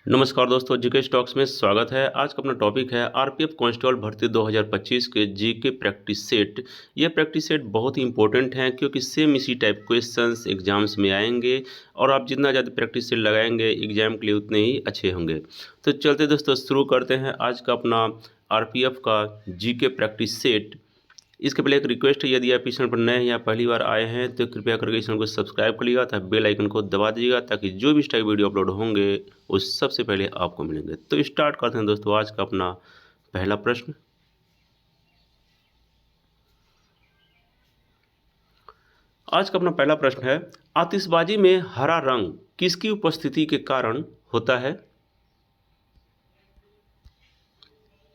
नमस्कार दोस्तों, GK stocks में स्वागत है। आज का अपना टॉपिक है आरपीएफ कांस्टेबल भर्ती 2025 के जीके प्रैक्टिस सेट। ये प्रैक्टिस सेट बहुत ही इंपॉर्टेंट हैं क्योंकि सेम इसी टाइप क्वेश्चंस एग्जाम्स में आएंगे और आप जितना ज़्यादा प्रैक्टिस सेट लगाएंगे एग्जाम के लिए उतने ही अच्छे होंगे। तो चलते दोस्तों शुरू करते हैं आज का अपना आरपीएफ का जीके प्रैक्टिस सेट। इसके पहले एक रिक्वेस्ट है, यदि आप इस चैनल पर नए हैं या पहली बार आए हैं तो कृपया करके इस चैनल को सब्सक्राइब कर लीजिएगा तथा बेल आइकन को दबा दीजिएगा ताकि जो भी इस टाइप वीडियो अपलोड होंगे वो सबसे पहले आपको मिलेंगे। तो स्टार्ट करते हैं दोस्तों आज का अपना पहला प्रश्न। आज का अपना पहला प्रश्न है, आतिशबाजी में हरा रंग किसकी उपस्थिति के कारण होता है?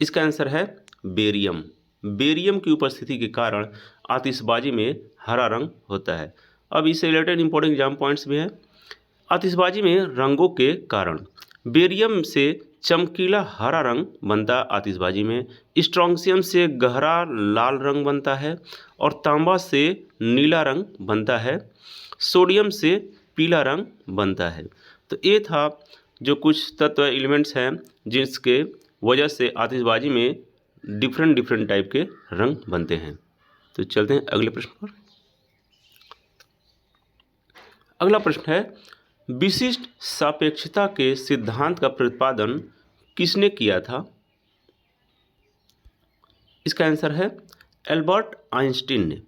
इसका आंसर है बेरियम। बेरियम की उपस्थिति के कारण आतिशबाजी में हरा रंग होता है। अब इससे रिलेटेड इंपॉर्टेंट एग्जाम पॉइंट्स भी हैं। आतिशबाजी में रंगों के कारण बेरियम से चमकीला हरा रंग बनता है आतिशबाजी में, स्ट्रोंशियम से गहरा लाल रंग बनता है और तांबा से नीला रंग बनता है, सोडियम से पीला रंग बनता है। तो ये था जो कुछ तत्व एलिमेंट्स हैं जिसके वजह से आतिशबाजी में डिफरेंट टाइप के रंग बनते हैं। तो चलते हैं अगले प्रश्न पर। अगला प्रश्न है, विशिष्ट सापेक्षता के सिद्धांत का प्रतिपादन किसने किया था? इसका आंसर है एल्बर्ट आइंस्टीन ने।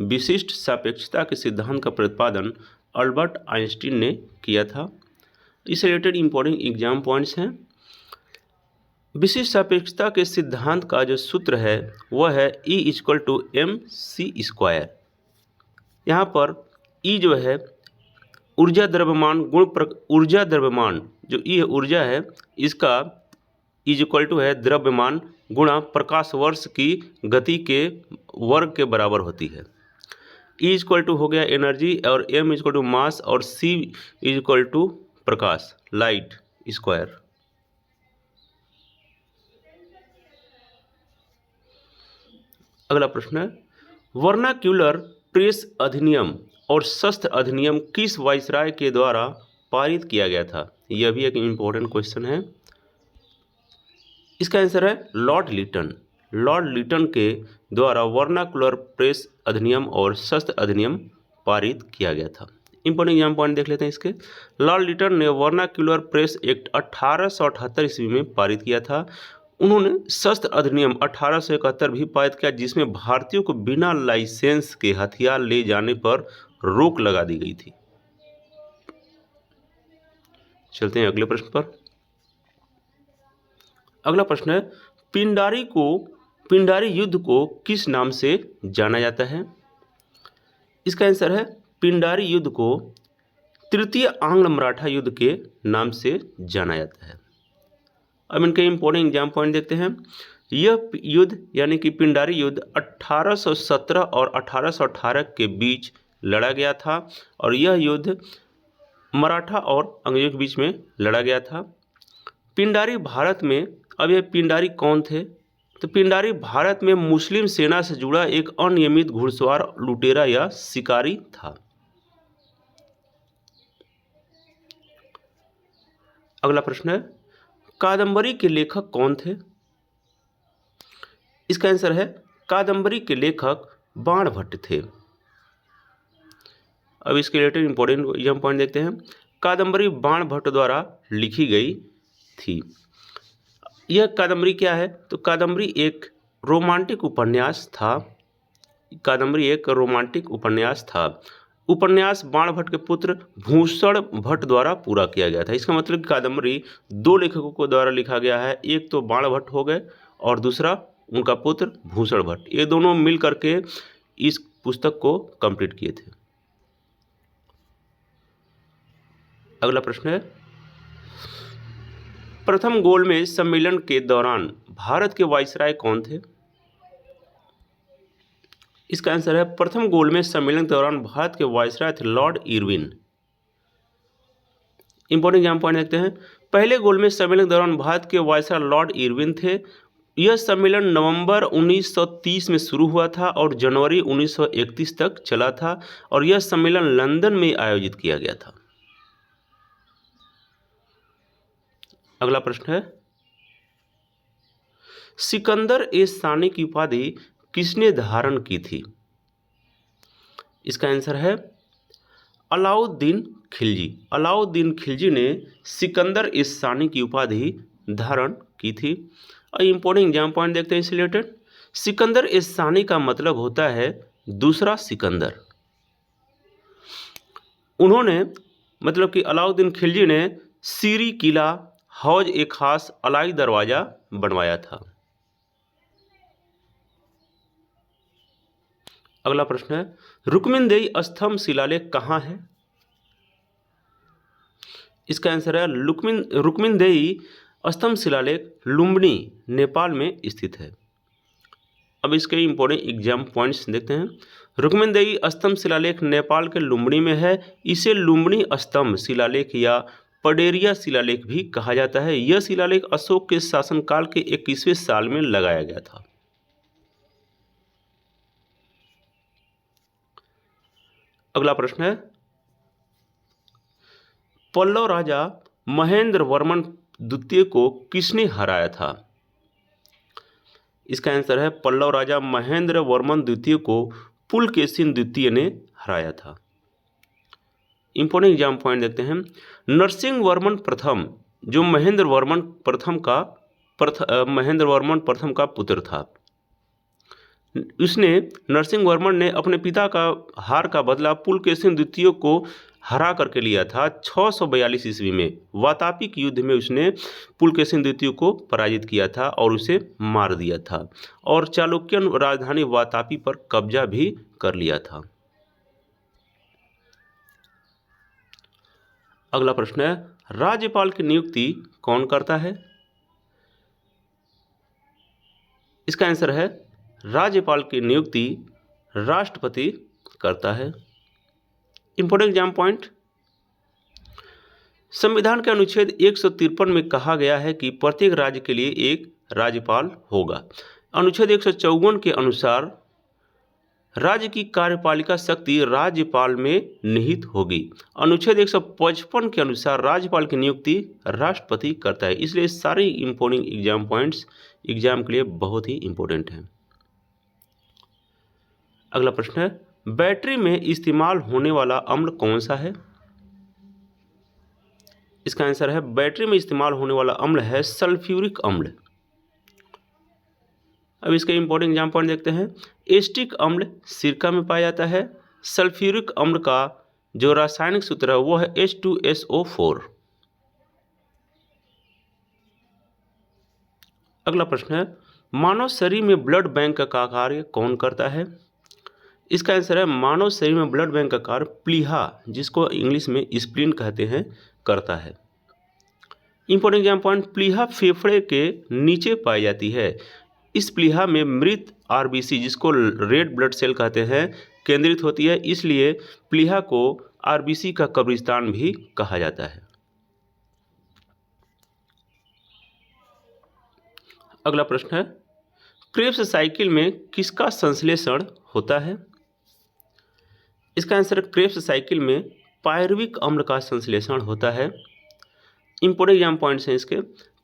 विशिष्ट सापेक्षता के सिद्धांत का प्रतिपादन अल्बर्ट आइंस्टीन ने किया था। इससे रिलेटेड इंपॉर्टेंट एग्जाम पॉइंट्स हैं। विशिष्ट सापेक्षता के सिद्धांत का जो सूत्र है वह है E=mc²। यहाँ पर E जो है ऊर्जा द्रव्यमान ऊर्जा द्रव्यमान जो E है ऊर्जा है, इसका E है द्रव्यमान गुणा प्रकाश वर्ष की गति के वर्ग के बराबर होती है। E हो गया एनर्जी और m मास और c प्रकाश लाइट स्क्वायर। अगला प्रश्न है, वर्नाक्यूलर प्रेस अधिनियम और शस्त्र अधिनियम किस वाइसराय के द्वारा पारित किया गया था? यह भी एक इम्पोर्टेंट क्वेश्चन है। इसका आंसर है लॉर्ड लिटन। लॉर्ड लिटन के द्वारा वर्नाक्यूलर प्रेस अधिनियम और शस्त्र अधिनियम पारित किया गया था। इंपॉर्टेंट एग्जाम पॉइंट देख लेते हैं इसके। लॉर्ड लिटन ने वर्नाक्यूलर प्रेस एक्ट 1878 ईस्वी में पारित किया था। उन्होंने शस्त्र अधिनियम 1871 भी पारित किया जिसमें भारतीयों को बिना लाइसेंस के हथियार ले जाने पर रोक लगा दी गई थी। चलते हैं अगले प्रश्न पर। अगला प्रश्न है, पिंडारी युद्ध को किस नाम से जाना जाता है? इसका आंसर है पिंडारी युद्ध को तृतीय आंग्ल मराठा युद्ध के नाम से जाना जाता है। अब इनके इंपॉर्टेंट एग्जाम पॉइंट देखते हैं। यह युद्ध यानी कि पिंडारी युद्ध 1817 और 1818 के बीच लड़ा गया था और यह युद्ध मराठा और अंग्रेजों के बीच में लड़ा गया था। पिंडारी भारत में, अब यह पिंडारी कौन थे? तो पिंडारी भारत में मुस्लिम सेना से जुड़ा एक अनियमित घुड़सवार, लुटेरा या शिकारी था। अगला प्रश्न है, कादंबरी के लेखक कौन थे? इसका आंसर है कादंबरी के लेखक बाणभट्ट थे। अब इसके रिलेटेड इंपॉर्टेंट एग्जाम पॉइंट देखते हैं। कादंबरी बाणभट्ट द्वारा लिखी गई थी। यह कादंबरी क्या है? तो कादंबरी एक रोमांटिक उपन्यास था। कादंबरी एक रोमांटिक उपन्यास था। उपन्यास बाणभट्ट के पुत्र भूषण भट्ट द्वारा पूरा किया गया था। इसका मतलब कि कादंबरी दो लेखकों को द्वारा लिखा गया है, एक तो बाणभट्ट हो गए और दूसरा उनका पुत्र भूषण भट्ट। ये दोनों मिल करके इस पुस्तक को कंप्लीट किए थे। अगला प्रश्न है, प्रथम गोलमेज सम्मेलन के दौरान भारत के वाइसराय कौन थे? इसका आंसर है प्रथम गोलमेज सम्मेलन के दौरान भारत के वाइसराय थे Lord Irwin. Important exam point देखते हैं। पहले गोलमेज सम्मेलन के दौरान भारत के वाइसराय लॉर्ड इरविन थे। यह सम्मेलन नवंबर 1930 में शुरू हुआ था और जनवरी 1931 तक चला था और यह सम्मेलन लंदन में आयोजित किया गया था। अगला प्रश्न है, सिकंदर ए सानी की उपाधि किसने धारण की थी? इसका आंसर है अलाउद्दीन खिलजी। अलाउद्दीन खिलजी ने सिकंदर ए सानी की उपाधि धारण की थी। और इंपॉर्टेंट एग्जाम पॉइंट देखते हैं इससे रिलेटेड। सिकंदर ए सानी का मतलब होता है दूसरा सिकंदर। उन्होंने मतलब कि अलाउद्दीन खिलजी ने सीरी किला, हौज ए खास, अलाई दरवाजा बनवाया था। अगला प्रश्न है, रुक्मिनदेई स्तंभ शिलालेख कहाँ है? इसका आंसर है रुक्मिनदेई स्तंभ शिलालेख लुम्बिनी, नेपाल में स्थित है। अब इसके इंपॉर्टेंट एग्जाम पॉइंट्स देखते हैं। रुक्मिनदेई स्तंभ शिलालेख नेपाल के लुम्बिनी में है। इसे लुम्बिनी स्तंभ शिलालेख या पडेरिया शिलालेख भी कहा जाता है। यह शिलालेख अशोक के शासनकाल के 21वें साल में लगाया गया था। अगला प्रश्न है, पल्लव राजा महेंद्र वर्मन द्वितीय को किसने हराया था? इसका आंसर है पल्लव राजा महेंद्र वर्मन द्वितीय को पुलकेशिन द्वितीय ने हराया था। इंपॉर्टेंट एग्जाम पॉइंट देखते हैं। नरसिंह वर्मन प्रथम, जो महेंद्र वर्मन प्रथम का पुत्र था, उसने नरसिंह वर्मन ने अपने पिता का हार का बदला पुलकेशिन द्वितीय को हरा करके लिया था। 642 ईस्वी में वातापी के युद्ध में उसने पुलकेशिन द्वितीय को पराजित किया था और उसे मार दिया था और चालुक्यन राजधानी वातापी पर कब्जा भी कर लिया था। अगला प्रश्न है, राज्यपाल की नियुक्ति कौन करता है? इसका आंसर है राज्यपाल की नियुक्ति राष्ट्रपति करता है। इंपॉर्टेंट एग्जाम पॉइंट, संविधान के अनुच्छेद 153 में कहा गया है कि प्रत्येक राज्य के लिए एक राज्यपाल होगा। अनुच्छेद 154 के अनुसार राज्य की कार्यपालिका शक्ति राज्यपाल में निहित होगी। अनुच्छेद 155 के अनुसार राज्यपाल की नियुक्ति राष्ट्रपति करता है। इसलिए सारे इंपॉर्टेंट एग्जाम पॉइंट्स एग्जाम के लिए बहुत ही इंपॉर्टेंट हैं। अगला प्रश्न है, बैटरी में इस्तेमाल होने वाला अम्ल कौन सा है? इसका आंसर है बैटरी में इस्तेमाल होने वाला अम्ल है सल्फ्यूरिक अम्ल। अब इसके इंपॉर्टेंट एग्जाम पॉइंट देखते हैं। एस्टिक अम्ल सिरका में पाया जाता है। सल्फ्यूरिक अम्ल का जो रासायनिक सूत्र है वो है H2SO4। अगला प्रश्न है, मानव शरीर में ब्लड बैंक का कार्य कौन करता है? इसका आंसर है मानव शरीर में ब्लड बैंक का कार्य प्लीहा, जिसको इंग्लिश में स्प्लीन कहते हैं, करता है। इंपॉर्टेंट एग्जाम पॉइंट, प्लीहा फेफड़े के नीचे पाई जाती है। इस प्लीहा में मृत आरबीसी, जिसको रेड ब्लड सेल कहते हैं, केंद्रित होती है। इसलिए प्लीहा को आरबीसी का कब्रिस्तान भी कहा जाता है। अगला प्रश्न है, क्रेब्स साइकिल में किसका संश्लेषण होता है? इसका आंसर क्रेब्स साइकिल में पायरुविक अम्ल का संश्लेषण होता है। इंपॉर्टेंट एग्जाम पॉइंट्स हैं इसके।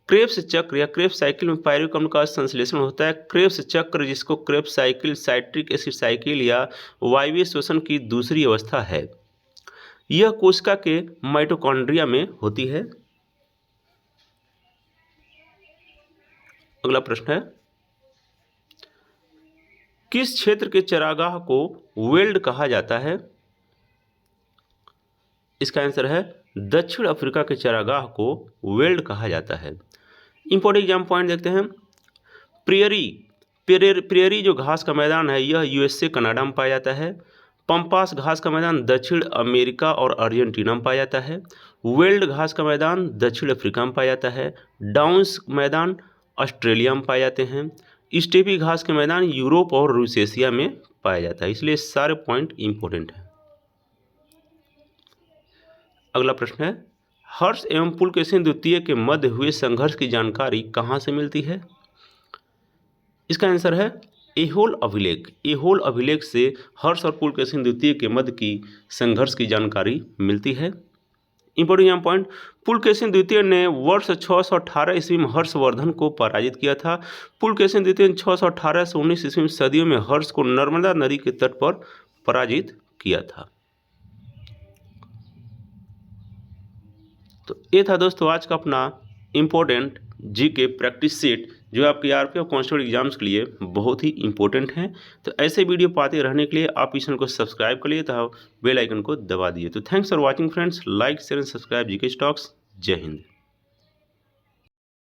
क्रेब्स चक्र या क्रेब्स साइकिल में पायरुविक अम्ल का संश्लेषण होता है। क्रेब्स चक्र, जिसको Krebs cycle, citric acid cycle या वायवीय श्वसन की दूसरी अवस्था है, यह कोशिका के माइटोकॉन्ड्रिया में होती है। अगला प्रश्न है, किस क्षेत्र के चरागाह को वेल्ड कहा जाता है? इसका आंसर है दक्षिण अफ्रीका के चरागाह को वेल्ड कहा जाता है। इंपॉर्टेंट एग्जाम पॉइंट देखते हैं। प्रेयरी जो घास का मैदान है, यह यूएसए कनाडा में पाया जाता है। पंपास घास का मैदान दक्षिण अमेरिका और अर्जेंटीना में पाया जाता है। वेल्ड घास का मैदान दक्षिण अफ्रीका में पाया जाता है। डाउन्स मैदान ऑस्ट्रेलिया में पाए जाते हैं। स्टेपी घास के मैदान यूरोप और रूस एशिया में पाया जाता है। इसलिए सारे पॉइंट इंपॉर्टेंट हैं। अगला प्रश्न है, हर्ष एवं पुलकेशिन द्वितीय के मध्य हुए संघर्ष की जानकारी कहाँ से मिलती है? इसका आंसर है एहोल अभिलेख। एहोल अभिलेख से हर्ष और पुलकेशिन द्वितीय के मध्य की संघर्ष की जानकारी मिलती है। इंपॉर्टेंट एग्जाम पॉइंट, पुलकेशिन द्वितीय ने वर्ष 618 ईस्वी में हर्षवर्धन को पराजित किया था। पुलकेशिन द्वितीय ने 618 से 19 ईस्वी में सदियों में हर्ष को नर्मदा नदी के तट पर पराजित किया था। तो ये था दोस्तों आज का अपना इम्पोर्टेंट जीके प्रैक्टिस सेट जो आपके आरपीएफ और कांस्टेबल एग्जाम्स के लिए बहुत ही इंपॉर्टेंट हैं। तो ऐसे वीडियो पाते रहने के लिए आप इस चैनल को सब्सक्राइब कर लिए तो बेल आइकन को दबा दिए। तो thanks for watching friends, like share and subscribe GK stocks. जय हिंद।